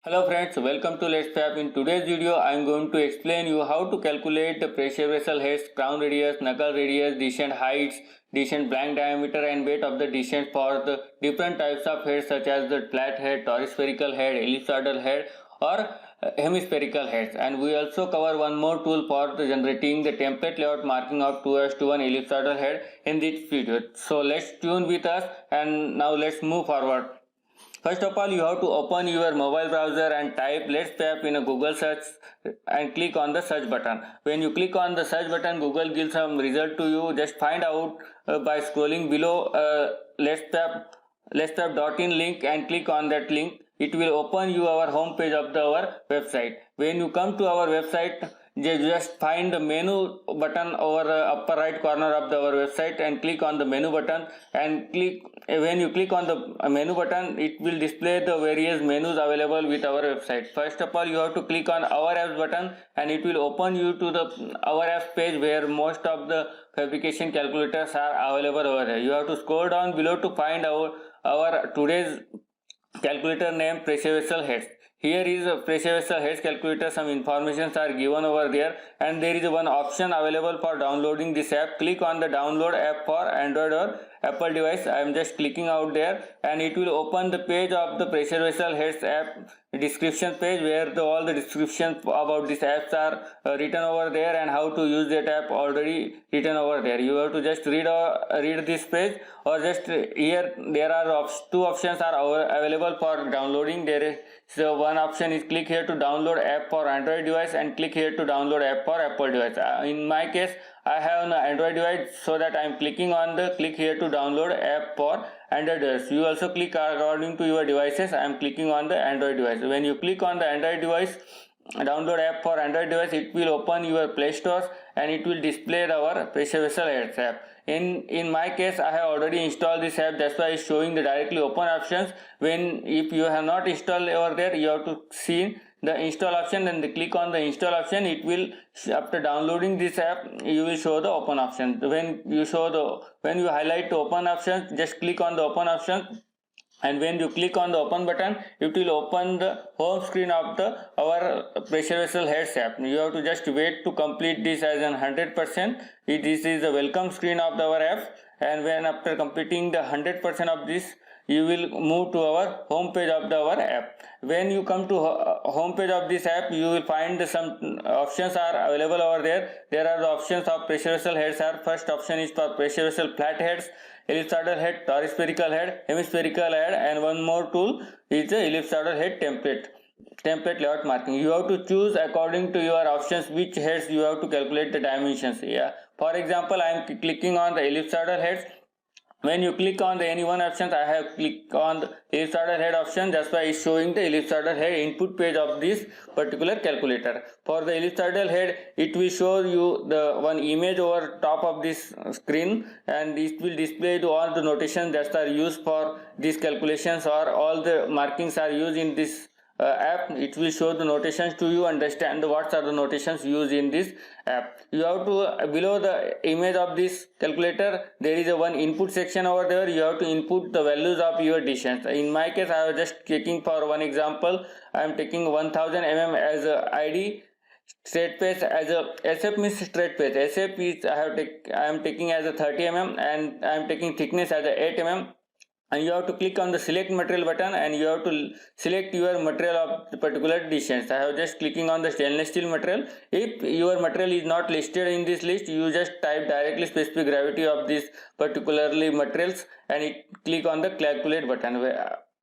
Hello friends, welcome to Let's Fab. In today's video, I am going to explain you how to calculate the pressure vessel heads, crown radius, knuckle radius, descent heights, descent blank diameter and weight of the descent for the different types of heads such as the flat head, toruspherical head, ellipsoidal head or hemispherical heads. And we also cover one more tool for the generating the template layout marking of 2:1 ellipsoidal head in this video. So let's tune with us and now let's move forward. First of all, you have to open your mobile browser and type Let's Fab in a Google search and click on the search button. When you click on the search button, Google gives some result to you. Just find out by scrolling below Let's Fab.in link and click on that link. It will open you our home page of our website. When you come to our website, just find the menu button over upper right corner of our website and click on the menu button and when you click on the menu button, it will display the various menus available with our website. First of all, you have to click on our apps button and it will open you to the our apps page where most of the fabrication calculators are available over there. You have to scroll down below to find our today's calculator name pressure vessel heads. Here is a pressure vessel heads calculator. Some informations are given over there and there is one option available for downloading this app. Click on the download app for Android or Apple device. I am just clicking out there and it will open the page of the pressure vessel heads app description page where all the descriptions about these apps are written over there and how to use that app already written over there. You have to just read this page or just here there are two options are available for downloading. There is one option is click here to download app for Android device and click here to download app for Apple device. In my case, I have an Android device, so that I am clicking on the click here to download app for Android device. You also click according to your devices. I am clicking on the Android device. When you click on the Android device, download app for Android device, it will open your Play Store and it will display our pressure vessel heads app. In my case, I have already installed this app, that's why it's showing the directly open options. When if you have not installed over there, you have to see the install option, then click on the install option. It will, after downloading this app, you will show the open option. When you highlight the open option, just click on the open option and when you click on the open button, it will open the home screen of our pressure vessel heads app. You have to just wait to complete this as 100%. This is the welcome screen of our app, and when after completing the 100% of this, you will move to our home page of our app. When you come to home page of this app, you will find some options are available over there. There are the options of pressure vessel heads. First option is for pressure vessel flat heads, ellipsoidal head, toruspherical head, hemispherical head, and one more tool is the ellipsoidal head template layout marking. You have to choose according to your options which heads you have to calculate the dimensions. For example, I am clicking on the ellipsoidal heads. When you click on the any one options, I have clicked on the ellipsoidal head option. That's why it's showing the ellipsoidal head input page of this particular calculator. For the ellipsoidal head, it will show you the one image over top of this screen, and it will display all the notations that are used for these calculations, or all the markings are used in this app. It will show the notations to you, understand what are the notations used in this app. You have to below the image of this calculator, there is a one input section over there. You have to input the values of your distance. In my case, I was just taking for one example, I am taking 1000 mm as a ID. Straight pace as a SF means straight pace. SF is I am taking as a 30 mm and I am taking thickness as a 8 mm. And you have to click on the select material button and you have to select your material of the particular distance. I have just clicking on the stainless steel material. If your material is not listed in this list, you just type directly specific gravity of this particularly materials and click on the calculate button.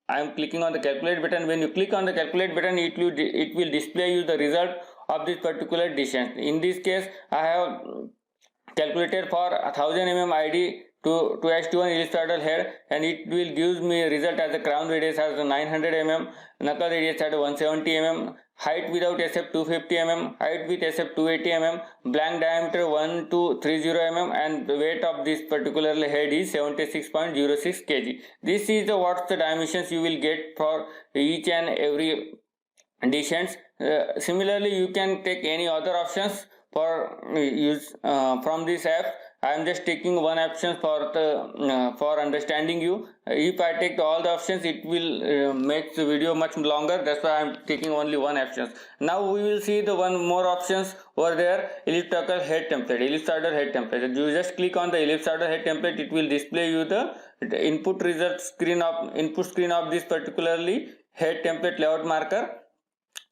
I am clicking on the calculate button. When you click on the calculate button, it will display you the result of this particular distance. In this case, I have calculated for 1000 mm ID to 2:1 ellipsoidal head, and it will give me a result as a crown radius as 900 mm, knuckle radius at 170 mm, height without SF 250 mm, height with SF 280 mm, blank diameter 1230 mm, and the weight of this particular head is 76.06 kg. This is what the dimensions you will get for each and every distance. Similarly, you can take any other options for use from this app. I am just taking one option for understanding you. If I take all the options, it will make the video much longer. That's why I am taking only one option. Now we will see the one more options over there. Ellipsoidal head template. Ellipsoidal head template. You just click on the ellipsoidal head template. It will display you the input screen of this particularly head template layout marker,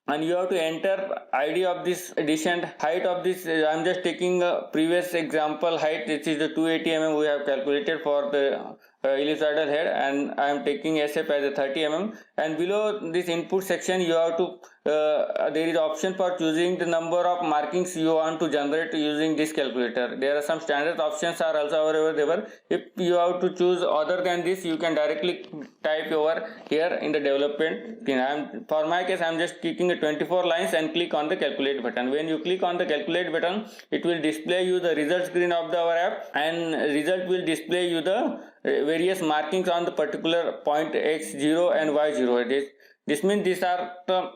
and you have to enter ID of this edition, height of this. I'm just taking a previous example height. This is the 280 mm we have calculated for the ellipsoidal head, and I am taking SF as a 30 mm. And below this input section, you have to there is option for choosing the number of markings you want to generate using this calculator. There are some standard options are also available. If you have to choose other than this, you can directly type over here in the development screen. For my case, I am just clicking the 24 lines and click on the calculate button. When you click on the calculate button, it will display you the result screen of our app, and result will display you the various markings on the particular point x0 and y0. This means these are the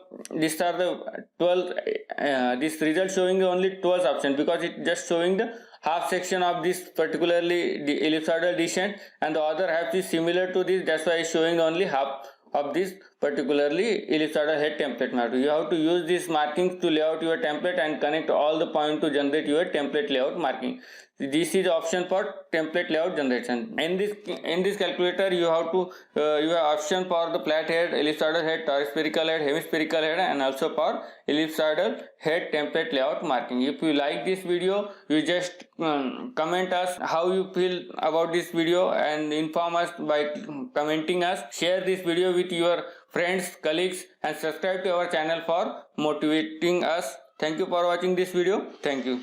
12 this result showing only 12 options, because it just showing the half section of this particularly the ellipsoidal descent, and the other half is similar to this. That's why it's showing only half of this particularly ellipsoidal head template matter. You have to use these markings to lay out your template and connect all the points to generate your template layout marking. This is the option for template layout generation. In this calculator, you have to you have option for the flat head, ellipsoidal head, spherical head, hemispherical head, and also for ellipsoidal head template layout marking. If you like this video, you just comment us how you feel about this video and inform us by commenting us. Share this video with your friends, colleagues, and subscribe to our channel for motivating us. Thank you for watching this video. Thank you.